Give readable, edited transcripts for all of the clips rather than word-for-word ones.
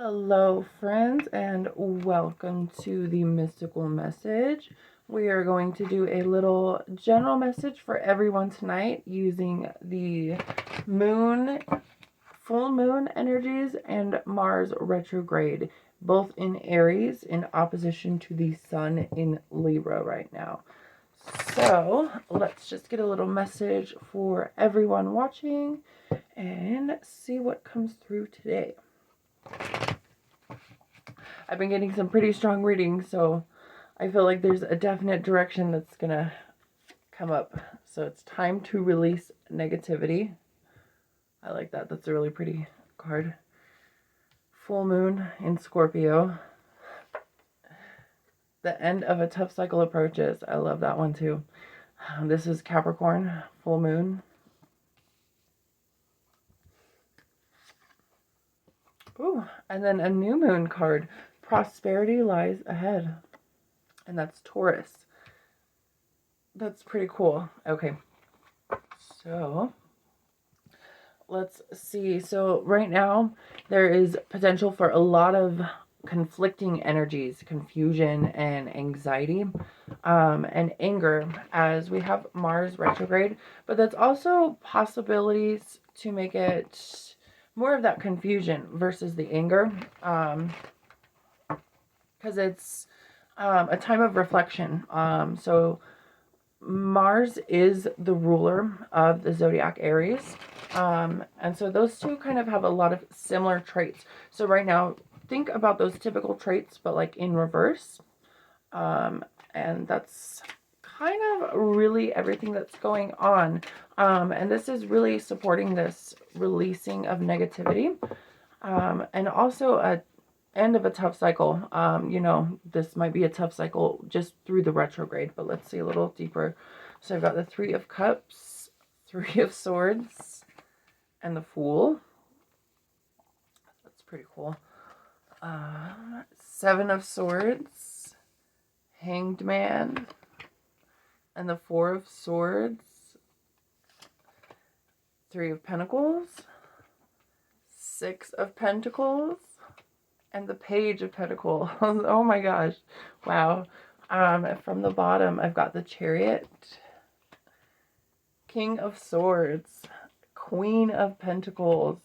Hello, friends, and welcome to the mystical message. We are going to do a little general message for everyone tonight using the moon, full moon energies, and Mars retrograde, both in Aries in opposition to the sun in Libra right now. So let's just get a little message for everyone watching and see what comes through today. I've been getting some pretty strong readings, so I feel like there's a definite direction that's gonna come up. So it's time to release negativity. I like that. That's a really pretty card. Full moon in Scorpio. The end of a tough cycle approaches. I love that one too. This is Capricorn, full moon. Ooh, and then a new moon card. Prosperity lies ahead. And that's Taurus. That's pretty cool. Okay. So let's see. So right now there is potential for a lot of conflicting energies, confusion and anxiety, and anger as we have Mars retrograde, but that's also possibilities to make it more of that confusion versus the anger, because it's a time of reflection. So Mars is the ruler of the zodiac Aries. And so those two kind of have a lot of similar traits. So right now, think about those typical traits, but like in reverse. And that's kind of really everything that's going on. And this is really supporting this releasing of negativity. And also a end of a tough cycle. This might be a tough cycle just through the retrograde, but let's see a little deeper. So I've got the Three of Cups, Three of Swords, and the Fool. That's pretty cool. Seven of Swords, Hanged Man, and the Four of Swords, Three of Pentacles, Six of Pentacles, and the Page of Pentacles. Oh my gosh. Wow. From the bottom, I've got the Chariot, King of Swords, Queen of Pentacles,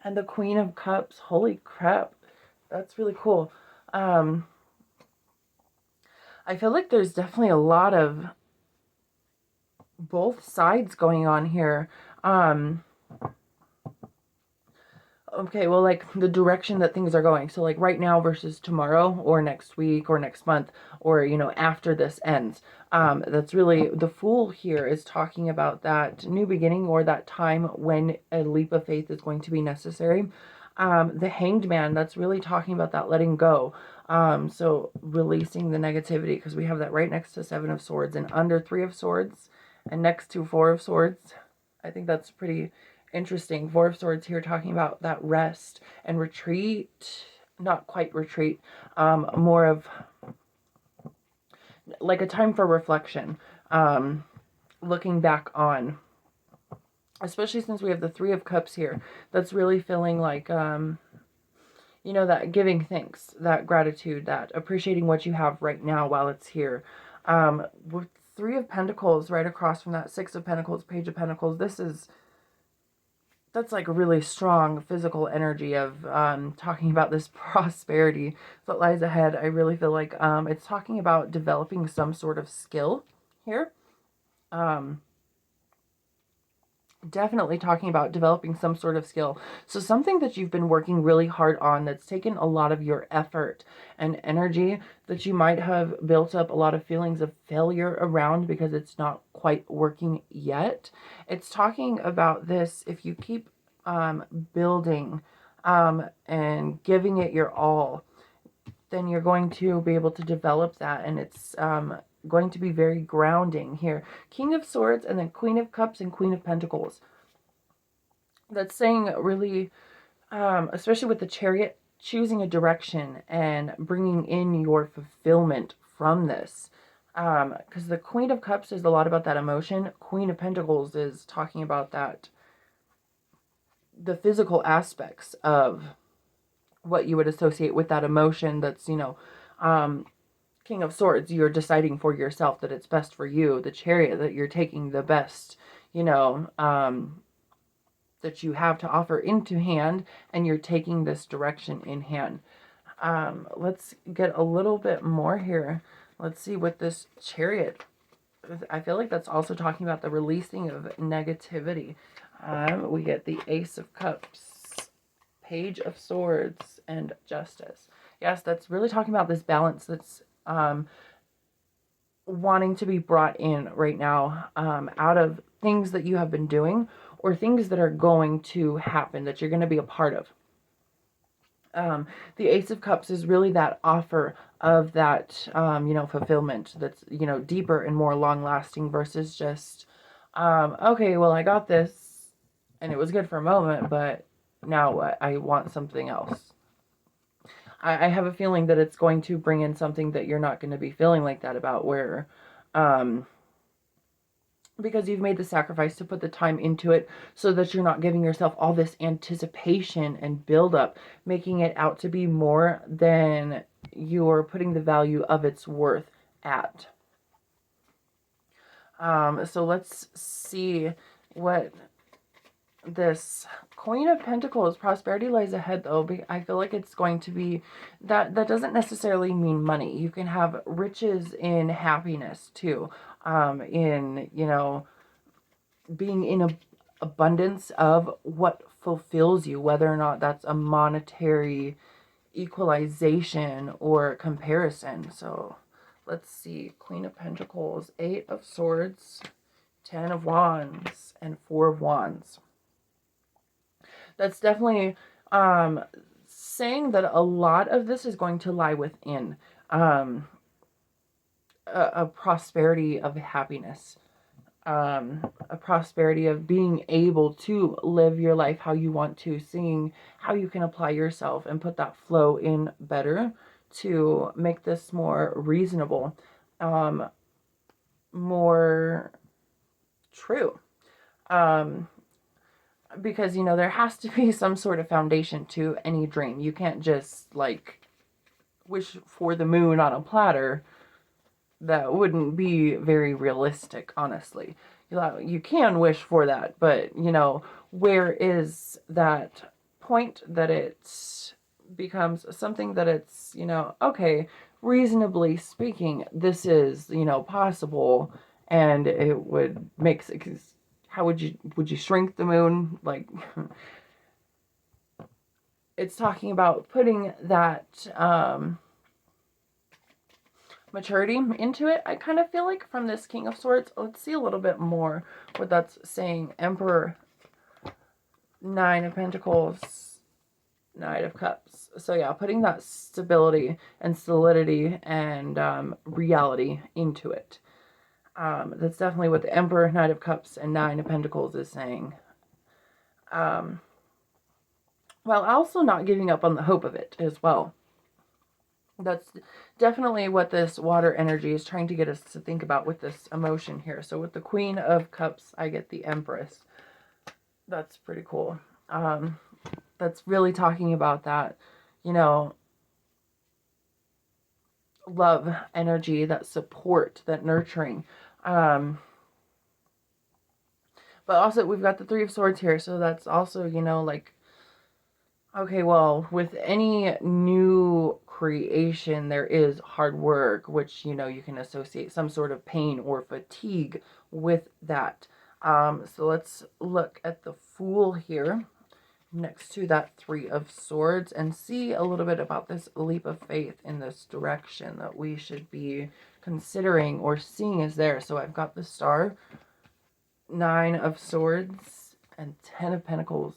and the Queen of Cups. Holy crap. That's really cool. I feel like there's definitely a lot of both sides going on here. Okay, well, like the direction that things are going. So like right now versus tomorrow or next week or next month or, after this ends. That's really, the Fool here is talking about that new beginning or that time when a leap of faith is going to be necessary. The Hanged Man, that's really talking about that letting go. So releasing the negativity, because we have that right next to Seven of Swords and under Three of Swords and next to Four of Swords. I think that's pretty interesting. Four of Swords here talking about that rest and retreat. Not quite retreat. More of like a time for reflection. Looking back on. Especially since we have the Three of Cups here. That's really feeling like, that giving thanks, that gratitude, that appreciating what you have right now while it's here. With Three of Pentacles right across from that Six of Pentacles, Page of Pentacles, that's like a really strong physical energy of talking about this prosperity that lies ahead. I really feel like it's talking about developing some sort of skill here. Definitely talking about developing some sort of skill. So something that you've been working really hard on that's taken a lot of your effort and energy, that you might have built up a lot of feelings of failure around because it's not quite working yet. It's talking about this, if you keep building and giving it your all, then you're going to be able to develop that, and it's going to be very grounding here. King of Swords and then Queen of Cups and Queen of Pentacles. That's saying really, especially with the Chariot, choosing a direction and bringing in your fulfillment from this. Because the Queen of Cups is a lot about that emotion. Queen of Pentacles is talking about that, the physical aspects of what you would associate with that emotion that's, King of Swords, you're deciding for yourself that it's best for you. The Chariot, that you're taking the best, that you have to offer into hand, and you're taking this direction in hand. Let's get a little bit more here. Let's see what this Chariot, I feel like that's also talking about the releasing of negativity. We get the Ace of Cups, Page of Swords, and Justice. Yes, that's really talking about this balance that's wanting to be brought in right now, out of things that you have been doing or things that are going to happen that you're going to be a part of. The Ace of Cups is really that offer of that, fulfillment that's, deeper and more long lasting versus just, okay, well, I got this and it was good for a moment, but now what? I want something else. I have a feeling that it's going to bring in something that you're not going to be feeling like that about, where, because you've made the sacrifice to put the time into it, so that you're not giving yourself all this anticipation and build up, making it out to be more than you're putting the value of its worth at. So let's see what this Queen of Pentacles, prosperity lies ahead, though. I feel like it's going to be that doesn't necessarily mean money. You can have riches in happiness too, in, being in abundance of what fulfills you, whether or not that's a monetary equalization or comparison. So let's see. Queen of Pentacles, 8 of Swords, 10 of Wands, and 4 of Wands. That's definitely saying that a lot of this is going to lie within a prosperity of happiness, a prosperity of being able to live your life how you want to, seeing how you can apply yourself and put that flow in better to make this more reasonable, more true. Because, there has to be some sort of foundation to any dream. You can't just, wish for the moon on a platter. That wouldn't be very realistic, honestly. You can wish for that, but, where is that point that it becomes something that it's, okay, reasonably speaking, this is, possible, and it would make sense. How would you shrink the moon? It's talking about putting that maturity into it. I kind of feel like from this King of Swords. Let's see a little bit more what that's saying. Emperor, 9 of Pentacles, Knight of Cups. So yeah, putting that stability and solidity and reality into it. That's definitely what the Emperor, Knight of Cups, and 9 of Pentacles is saying. While also not giving up on the hope of it as well. That's definitely what this water energy is trying to get us to think about with this emotion here. So with the Queen of Cups, I get the Empress. That's pretty cool. That's really talking about that, love energy, that support, that nurturing. But also we've got the 3 of Swords here. So that's also, okay, well, with any new creation, there is hard work, which, you can associate some sort of pain or fatigue with that. So let's look at the Fool here next to that 3 of Swords and see a little bit about this leap of faith in this direction that we should be considering or seeing is there. So I've got the Star, 9 of Swords, and 10 of Pentacles.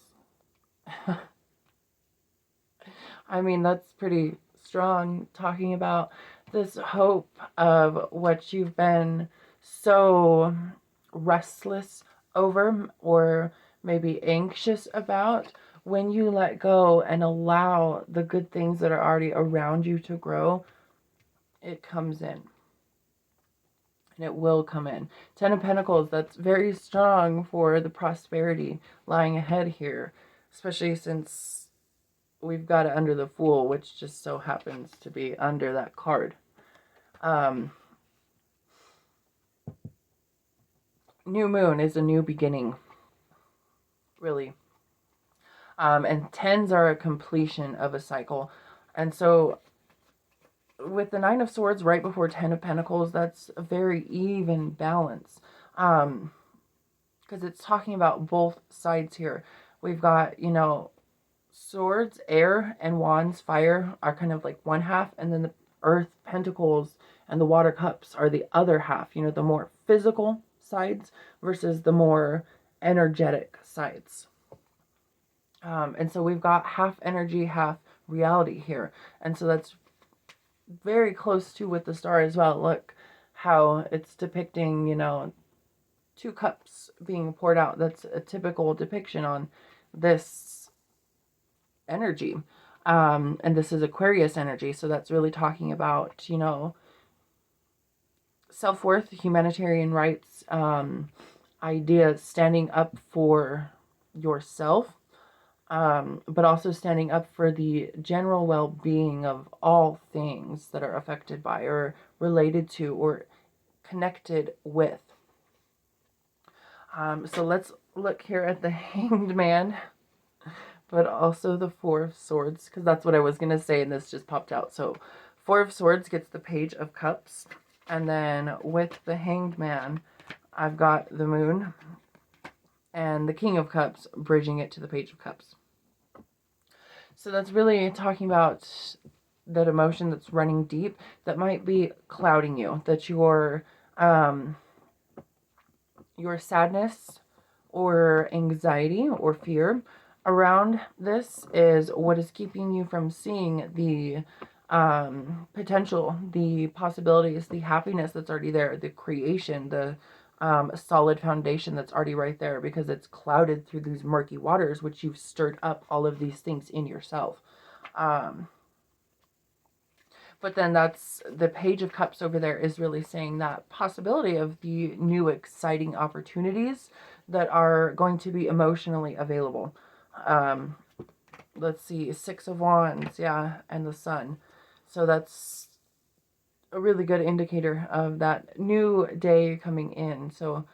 I mean, that's pretty strong, talking about this hope of what you've been so restless over or maybe anxious about. When you let go and allow the good things that are already around you to grow, it comes in. And it will come in. 10 of Pentacles, that's very strong for the prosperity lying ahead here, especially since we've got it under the Fool, which just so happens to be under that card. New moon is a new beginning, really. And tens are a completion of a cycle. And so with the Nine of Swords right before Ten of Pentacles, that's a very even balance. Because it's talking about both sides here. We've got, you know, swords, air, and wands, fire, are kind of like one half, and then the earth, pentacles, and the water cups are the other half, you know, the more physical sides versus the more energetic sides. And so we've got half energy, half reality here. And so that's very close to with the star as well. Look how it's depicting, you know, two cups being poured out. That's a typical depiction on this energy. And this is Aquarius energy. So that's really talking about, you know, self-worth, humanitarian rights, ideas, standing up for yourself, but also standing up for the general well-being of all things that are affected by or related to or connected with. So let's look here at the Hanged Man, but also the Four of Swords, because that's what I was going to say, and this just popped out. So Four of Swords gets the Page of Cups, and then with the Hanged Man, I've got the Moon and the King of Cups bridging it to the Page of Cups. So that's really talking about that emotion that's running deep that might be clouding you, that your sadness or anxiety or fear around this is what is keeping you from seeing the potential, the possibilities, the happiness that's already there, the creation, the solid foundation that's already right there, because it's clouded through these murky waters, which you've stirred up all of these things in yourself. But then that's the Page of Cups over there is really saying that possibility of the new exciting opportunities that are going to be emotionally available. Let's see, Six of Wands, yeah, and the Sun. So that's a really good indicator of that new day coming in. So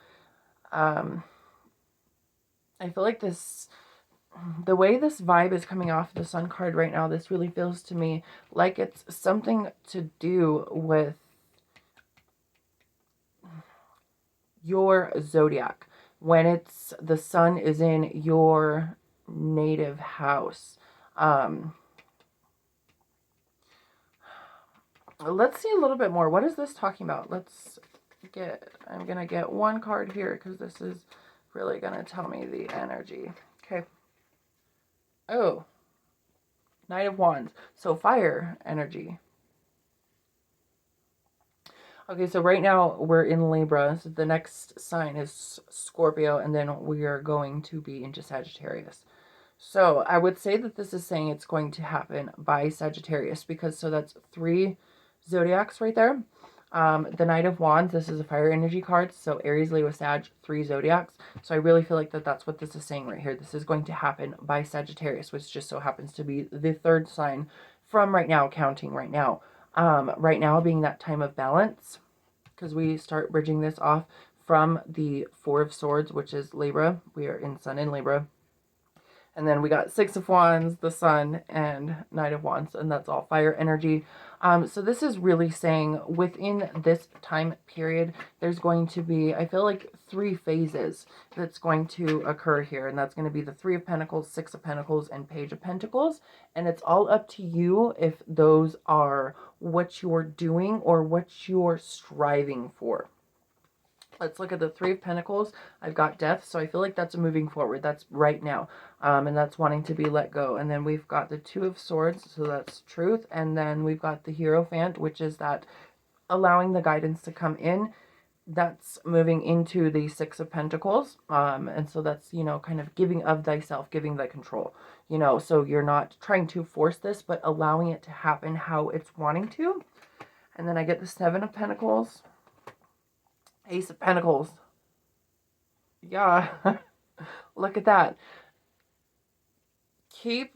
I feel like the way this vibe is coming off the Sun card right now, this really feels to me like it's something to do with your zodiac. When it's the Sun is in your native house. Let's see a little bit more. What is this talking about? I'm going to get one card here because this is really going to tell me the energy. Okay. Oh, Knight of Wands. So fire energy. Okay, so right now we're in Libra. So the next sign is Scorpio, and then we are going to be into Sagittarius. So I would say that this is saying it's going to happen by Sagittarius, because so that's 3 zodiacs right there. The Knight of Wands, this is a fire energy card. So Aries, Leo, Sag, 3 zodiacs. So I really feel like that's what this is saying right here. This is going to happen by Sagittarius, which just so happens to be the 3rd sign from right now, counting right now. Right now being that time of balance, because we start bridging this off from the Four of Swords, which is Libra. We are in Sun in Libra. And then we got Six of Wands, the Sun, and Knight of Wands, and that's all fire energy. So this is really saying within this time period, there's going to be, I feel like, 3 phases that's going to occur here. And that's going to be the 3 of Pentacles, 6 of Pentacles, and Page of Pentacles. And it's all up to you if those are what you're doing or what you're striving for. Let's look at the 3 of Pentacles. I've got death, so I feel like that's a moving forward. That's right now. And that's wanting to be let go. And then we've got the 2 of Swords, so that's truth. And then we've got the Hierophant, which is that allowing the guidance to come in. That's moving into the 6 of Pentacles. And so that's, you know, kind of giving of thyself, giving thy control. You know, so you're not trying to force this, but allowing it to happen how it's wanting to. And then I get the 7 of Pentacles. Ace of Pentacles. Yeah. Look at that. Keep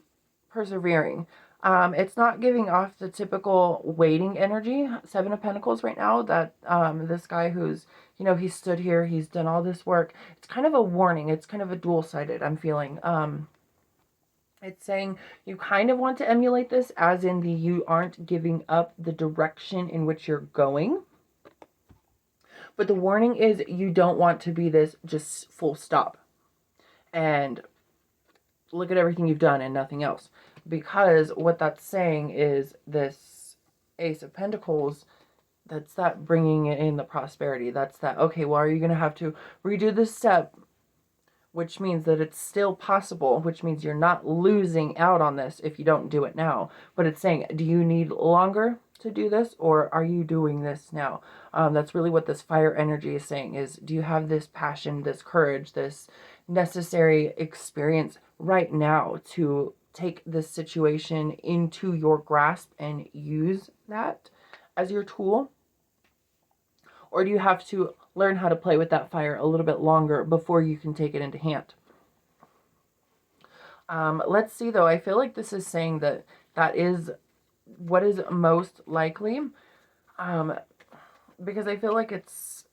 persevering. It's not giving off the typical waiting energy. Seven of Pentacles right now, that this guy who's, you know, he stood here, he's done all this work. It's kind of a warning. It's kind of a dual-sided, I'm feeling. It's saying you kind of want to emulate this, as in you aren't giving up the direction in which you're going. But the warning is you don't want to be this just full stop and look at everything you've done and nothing else. Because what that's saying is this Ace of Pentacles, that's that bringing in the prosperity. That's that, okay, well, are you going to have to redo this step? Which means that it's still possible, which means you're not losing out on this if you don't do it now. But it's saying, do you need longer to do this, or are you doing this now? That's really what this fire energy is saying, is do you have this passion, this courage, this necessary experience right now to take this situation into your grasp and use that as your tool? Or do you have to learn how to play with that fire a little bit longer before you can take it into hand? Let's see, though. I feel like this is saying that that is what is most likely. Because I feel like it's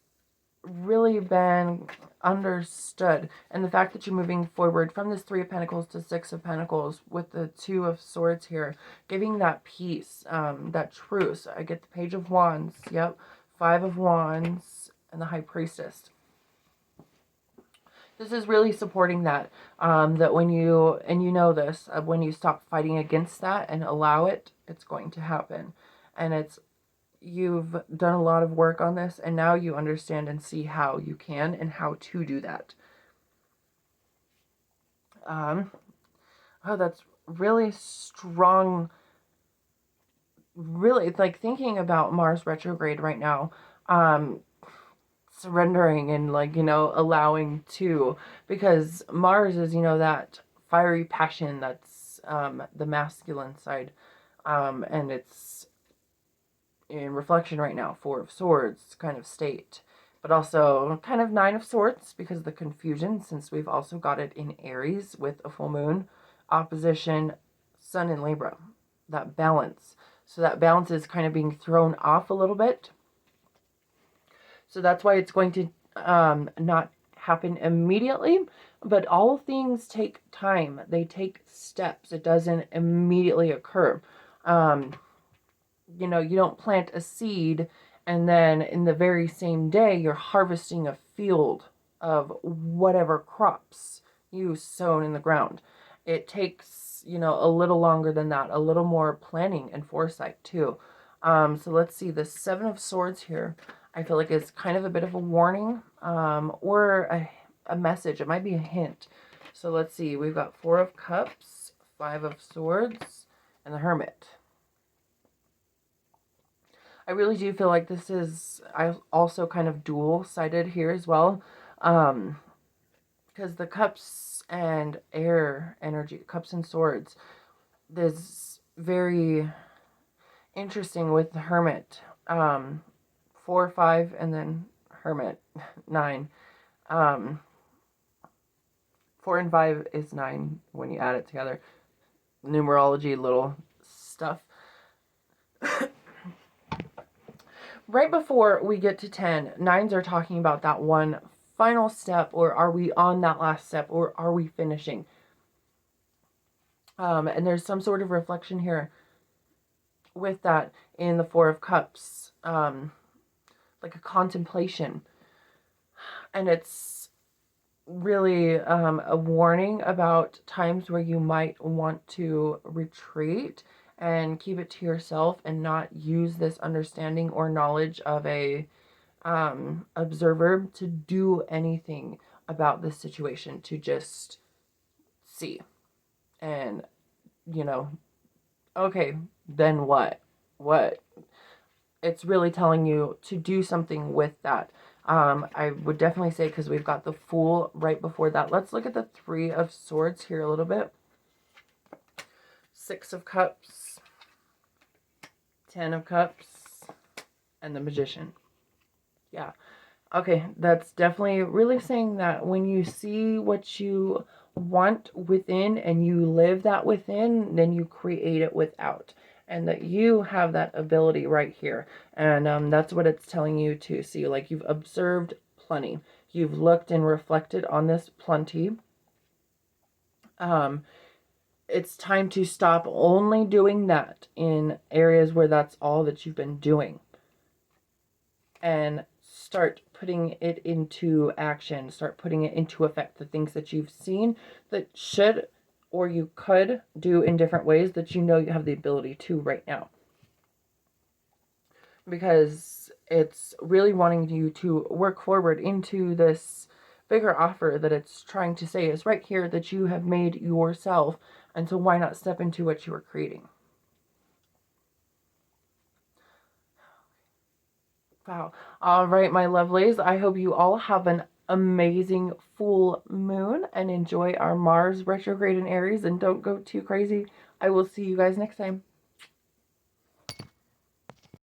really been understood. And the fact that you're moving forward from this Three of Pentacles to Six of Pentacles with the Two of Swords here, giving that peace, that truce. I get the Page of Wands. Yep. Five of Wands and the High Priestess. This is really supporting that, that when you, and you know this, when you stop fighting against that and allow it, it's going to happen. And it's, you've done a lot of work on this, and now you understand and see how you can and how to do that. Oh, that's really strong. Really, it's like thinking about Mars retrograde right now, surrendering and, like, you know, allowing to, because Mars is, you know, that fiery passion, that's the masculine side, and it's in reflection right now, Four of Swords kind of state, but also kind of Nine of Swords because of the confusion, since we've also got it in Aries with a full moon, opposition, Sun in Libra, that balance. So that balance is kind of being thrown off a little bit. So that's why it's going to not happen immediately, but all things take time. They take steps. It doesn't immediately occur. You know, you don't plant a seed and then in the very same day you're harvesting a field of whatever crops you sown in the ground. It takes, you know, a little longer than that, a little more planning and foresight too. So let's see, the Seven of Swords here, I feel like it's kind of a bit of a warning, or a message. It might be a hint. So let's see, we've got Four of Cups, Five of Swords, and the Hermit. I really do feel like this is also kind of dual-sided here as well. Because the Cups and air energy, Cups and Swords, there's very interesting with the Hermit. 4, 5, and then Hermit, 9. 4 and 5 is 9 when you add it together. Numerology, little stuff. Right before we get to 10, 9s are talking about that one final step, or are we on that last step, or are we finishing? And there's some sort of reflection here with that in the Four of Cups, like a contemplation. And it's really a warning about times where you might want to retreat and keep it to yourself and not use this understanding or knowledge of a observer to do anything about this situation, to just see and, you know, okay, then what? It's really telling you to do something with that. I would definitely say, because we've got the Fool right before that. Let's look at the Three of Swords here a little bit. Six of Cups, 10 of Cups, and the Magician. Yeah. Okay, that's definitely really saying that when you see what you want within and you live that within, then you create it without. And that you have that ability right here. And that's what it's telling you to see. Like, you've observed plenty. You've looked and reflected on this plenty. It's time to stop only doing that in areas where that's all that you've been doing. And start putting it into action. Start putting it into effect. The things that you've seen that should or you could do in different ways that you know you have the ability to right now. Because it's really wanting you to work forward into this bigger offer that it's trying to say is right here that you have made yourself. And so why not step into what you are creating? Wow. All right, my lovelies. I hope you all have an amazing full moon and enjoy our Mars retrograde in Aries, and don't go too crazy. I will see you guys next time.